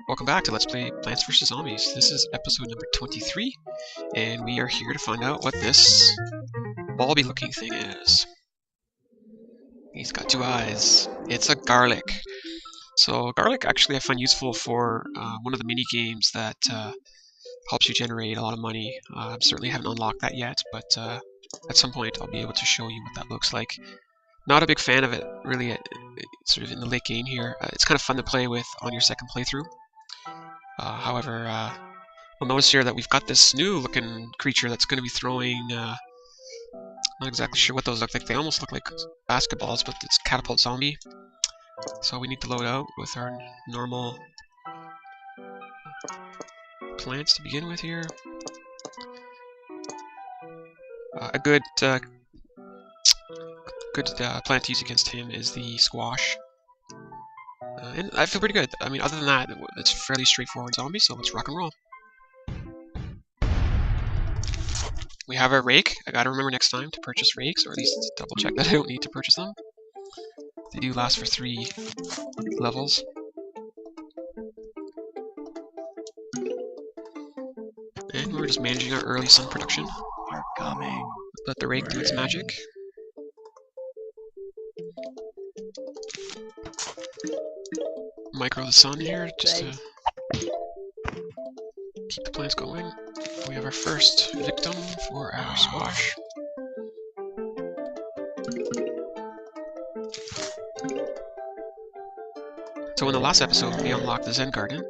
Welcome back to Let's Play Plants vs. Zombies. This is episode number 23, and we are here to find out what this bulby looking thing is. He's got two eyes. It's a garlic. So garlic actually I find useful for one of the mini games that helps you generate a lot of money. I certainly haven't unlocked that yet, but at some point I'll be able to show you what that looks like. Not a big fan of it, really, sort of in the late game here. It's kind of fun to play with on your second playthrough. However, you'll notice here that we've got this new looking creature that's going to be throwing, not exactly sure what those look like. They almost look like basketballs, but it's catapult zombie. So we need to load out with our normal plants to begin with here. A good plant to use against him is the squash. And I feel pretty good. I mean, other than that, it's fairly straightforward zombie, so let's rock and roll. We have our rake. I gotta remember next time to purchase rakes, or at least double check that I don't need to purchase them. They do last for 3 levels. And we're just managing our early sun production. We're coming. Let the rake do its magic. Micro the sun here, just to keep the plants going. We have our first victim for our squash. So in the last episode, we unlocked the Zen Garden,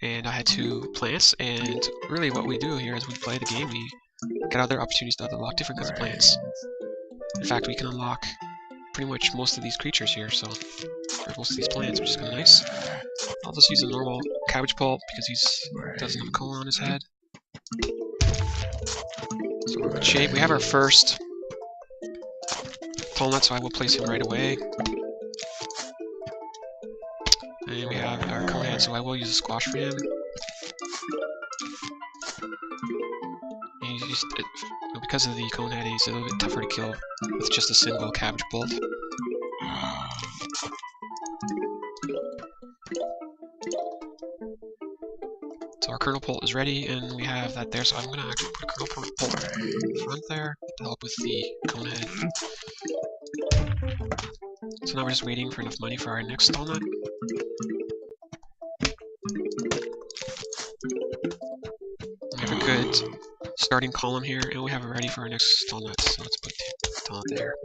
and I had 2 plants, and really what we do here as we play the game, we get other opportunities to unlock different kinds of plants. In fact, we can unlock pretty much most of these creatures here, so, or most of these plants, which is kind of nice. I'll just use a normal cabbage pulp because he doesn't have a cone on his head. So we're in good shape. We have our first tall nut, so I will place him right away. And we have our cone head, so I will use a squash for him. And because of the cone head, he's a little bit tougher to kill with just a single cabbage bolt. So our kernel pult is ready, and we have that there, so I'm going to actually put a kernel pult in front there to help with the cone head. So now we're just waiting for enough money for our next stall nut. We have a good starting column here, and we have it ready for our next stall nut, so let's put the stall nut there.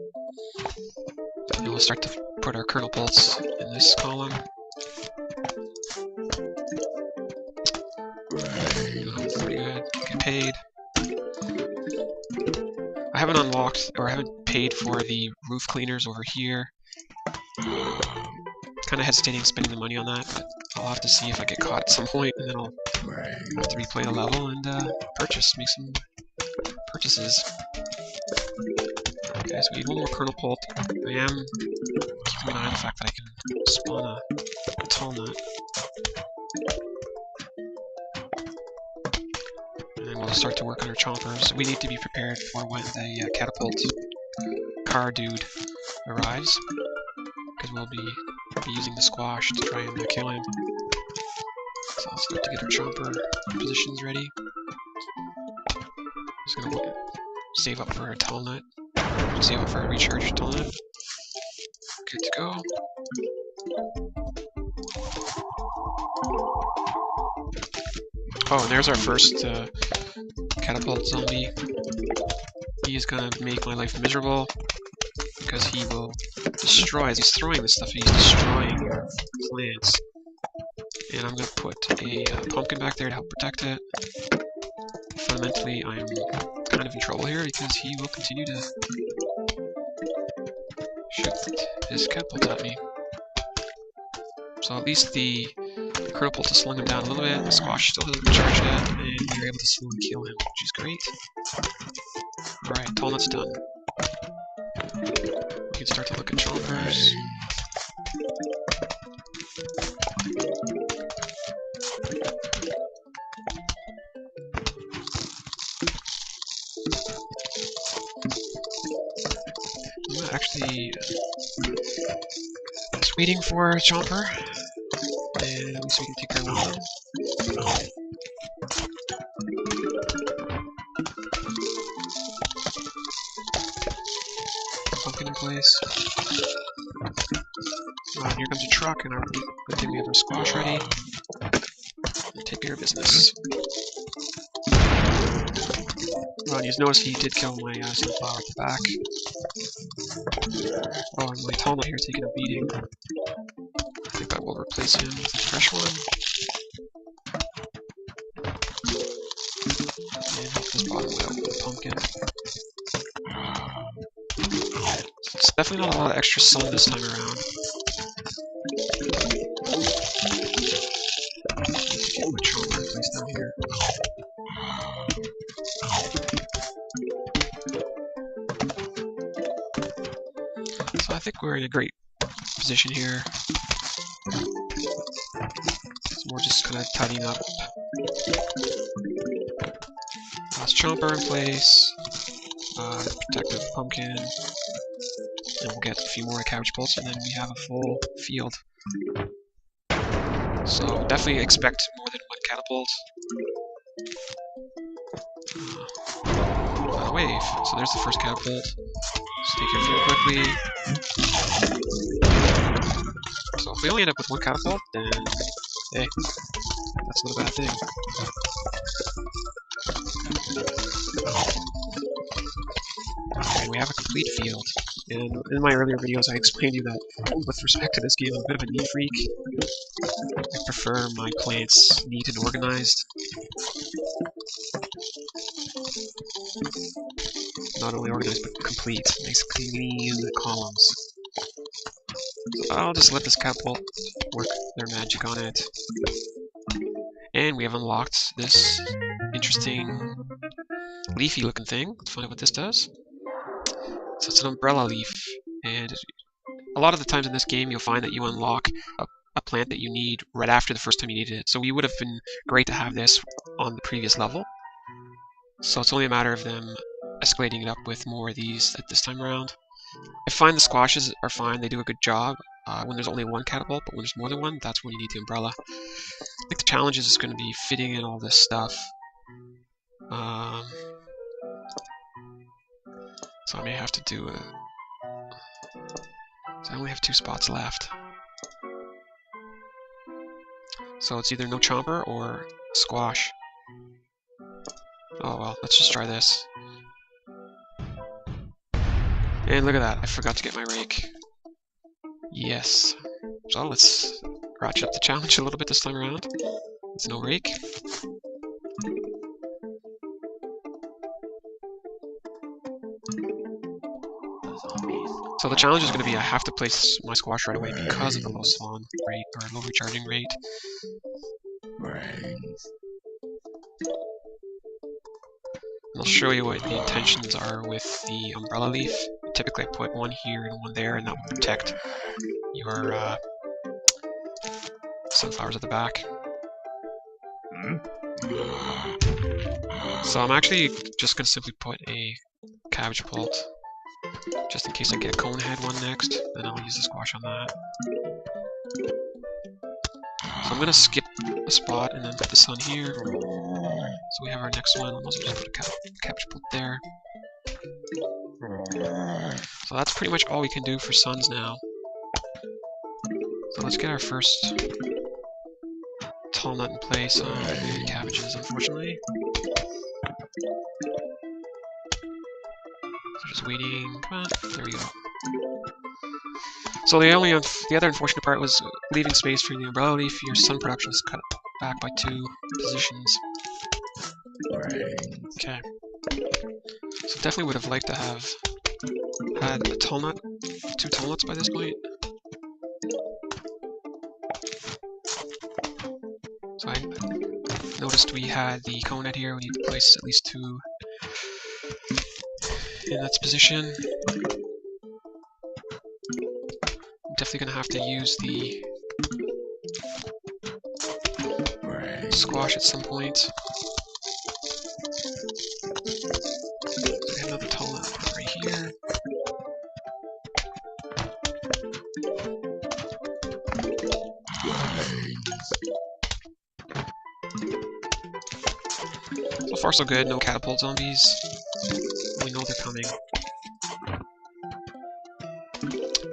And we'll start to put our kernel pults in this column. Pretty good. Get paid. I haven't unlocked, or I haven't paid for the roof cleaners over here. Kind of hesitating spending the money on that, but I'll have to see if I get caught at some point, and then I'll have to replay the level and make some purchases. Okay, so we need one more kernel pult. I am keeping an eye on the fact that I can spawn a tall nut. And then we'll start to work on our chompers. We need to be prepared for when the catapult car dude arrives, because we'll be using the squash to try and kill him. So let's start to get our chomper positions ready. Just gonna save up for a tall nut. Save up for a recharge tall nut. Good to go. Oh, and there's our first catapult zombie. He is gonna make my life miserable because he will destroy, as he's throwing this stuff, he's destroying plants. And I'm gonna put a pumpkin back there to help protect it. Fundamentally, I'm kind of in trouble here because he will continue to shoot his catapult at me. So at least the kernel pult has slung him down a little bit. The squash still hasn't been charged yet, and we're able to slowly kill him, which is great. Alright, tall nut's done. We can start to look at chompers. I'm actually just waiting for a chomper. And at least we can take care of one of them. Pumpkin in place. Here comes a truck, and good thing we have our squash ready. And take care of business. You notice he did kill my sunflower at the back. Oh, and my tall here taking a beating. I think I will replace him with a fresh one. And help this bottom way out with the pumpkin. So it's definitely not a lot of extra sun this time around. Get my chomper in place down here. So I think we're in a great position here. So we're just kind of tidying up. Last chomper in place. Protective pumpkin. And we'll get a few more cabbage bolts, and then we have a full field. So definitely expect more than one catapult. On a wave. So there's the first catapult. Let's take your field quickly. So if we only end up with one catapult, then hey, that's not a bad thing. Okay, we have a complete field. And in my earlier videos, I explained to you that with respect to this game, I'm a bit of a neat freak. I prefer my plants neat and organized. Not only organized, but complete. Nice clean columns. So I'll just let this catapult work their magic on it. And we have unlocked this interesting leafy looking thing. Let's find out what this does. So it's an umbrella leaf, and a lot of the times in this game you'll find that you unlock a plant that you need right after the first time you needed it. So we would have been great to have this on the previous level. So it's only a matter of them escalating it up with more of these at this time around. I find the squashes are fine, they do a good job when there's only one catapult, but when there's more than one, that's when you need the umbrella. I think the challenge is going to be fitting in all this stuff. So I may have to do it. So I only have 2 spots left. So it's either no chomper or squash. Oh well, let's just try this. And look at that, I forgot to get my rake. Yes. So let's ratchet up the challenge a little bit this time around. It's no rake. So the challenge is going to be I have to place my squash right away because of the low spawn rate, or low recharging rate. And I'll show you what the intentions are with the umbrella leaf. Typically I put one here and one there, and that will protect your sunflowers at the back. So I'm actually just going to simply put a cabbage bolt, just in case I get a cone head one next, then I'll use the squash on that. So I'm going to skip a spot and then put the sun here. So we have our next one. I'll also just put a cabbage bolt there. So that's pretty much all we can do for suns now. So let's get our first tall nut in place on the cabbages, unfortunately. So just waiting. Come on. There we go. So the other unfortunate part was leaving space for the umbrella leaf. Your sun production is cut back by 2 positions. Okay. So definitely would have liked to have had a tall nut, 2 tall nuts by this point. So I noticed we had the cone head here. We need to place at least 2 in that position. I'm definitely going to have to use the squash at some point. So we have another tall nut right here. far so good, no catapult zombies. We know they're coming.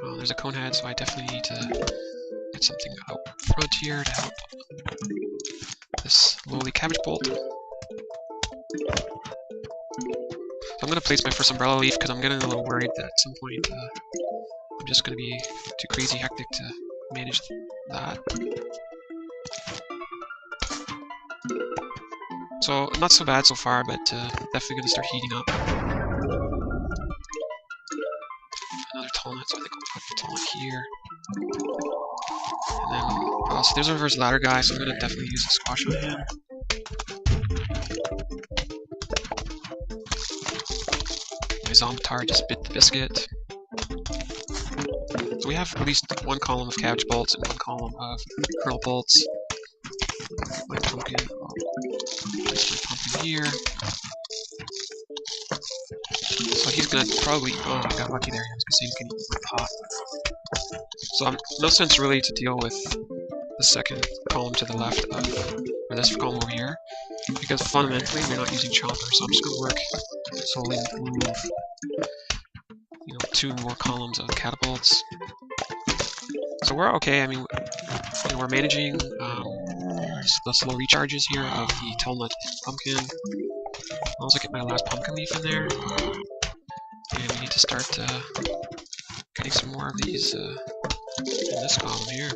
Oh, there's a cone head, so I definitely need to get something out front here to help this lowly cabbage bolt. So I'm going to place my first umbrella leaf because I'm getting a little worried that at some point I'm just going to be too crazy hectic to manage that. So, not so bad so far, but definitely going to start heating up. Another tall nut, so I think I'll put the tall nut here. And then, so there's our first ladder guy, so I'm going to definitely use a squash on him. My Zombatar just bit the biscuit. So we have at least one column of cabbage bolts and one column of kernel bolts. My pumpkin, place my pumpkin here. So he's gonna probably, oh, I got lucky there, I was gonna say he's gonna eat my pot. So no sense really to deal with the second column to the left of, or this column over here, because fundamentally we're not using chomper, so I'm just gonna work solely with move, you know, 2 more columns of catapults. So we're okay, I mean, you know, we're managing the slow recharges here of the tall nut pumpkin. I'll also get my last pumpkin leaf in there. And we need to start getting some more of these in this column here.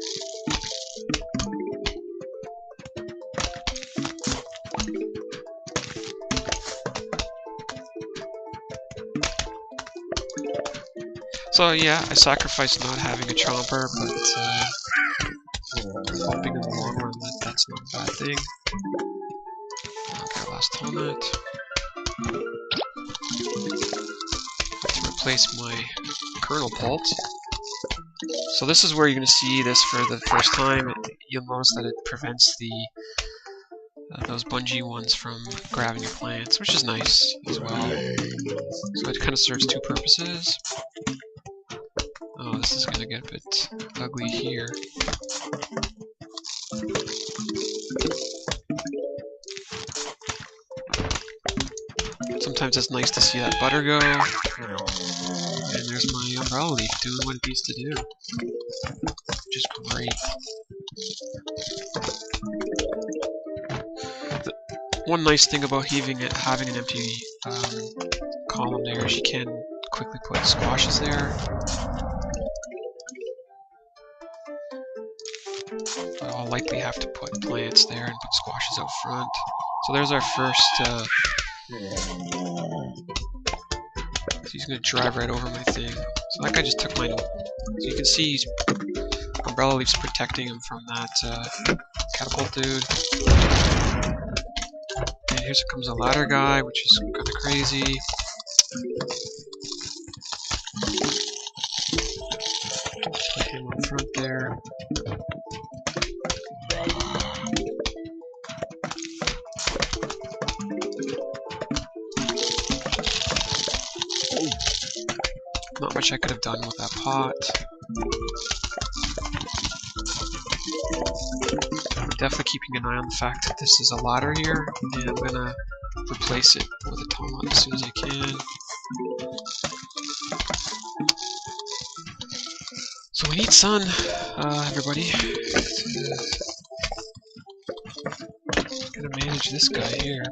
So yeah, I sacrificed not having a chomper, but I'm hoping in the long run that that's not a bad thing. Okay, last tall nut. To replace my kernel bolt. So this is where you're going to see this for the first time. You'll notice that it prevents the those bungee ones from grabbing your plants, which is nice as well. So it kind of serves 2 purposes. Oh, this is going to get a bit ugly here. Sometimes it's nice to see that butter go. And there's my umbrella leaf doing what it needs to do. Which is great. One nice thing about having an empty column there is you can quickly put squashes there. But I'll likely have to put plants there and put squashes out front. So there's our first... So he's going to drive right over my thing. So that guy just took my... So you can see he's umbrella leaf's protecting him from that catapult dude. And here comes a ladder guy, which is kind of crazy. Put him on front there. Not much I could have done with that pot. I'm definitely keeping an eye on the fact that this is a ladder here, and I'm gonna replace it with a tall nut as soon as I can. So we need sun, everybody. Gonna manage this guy here.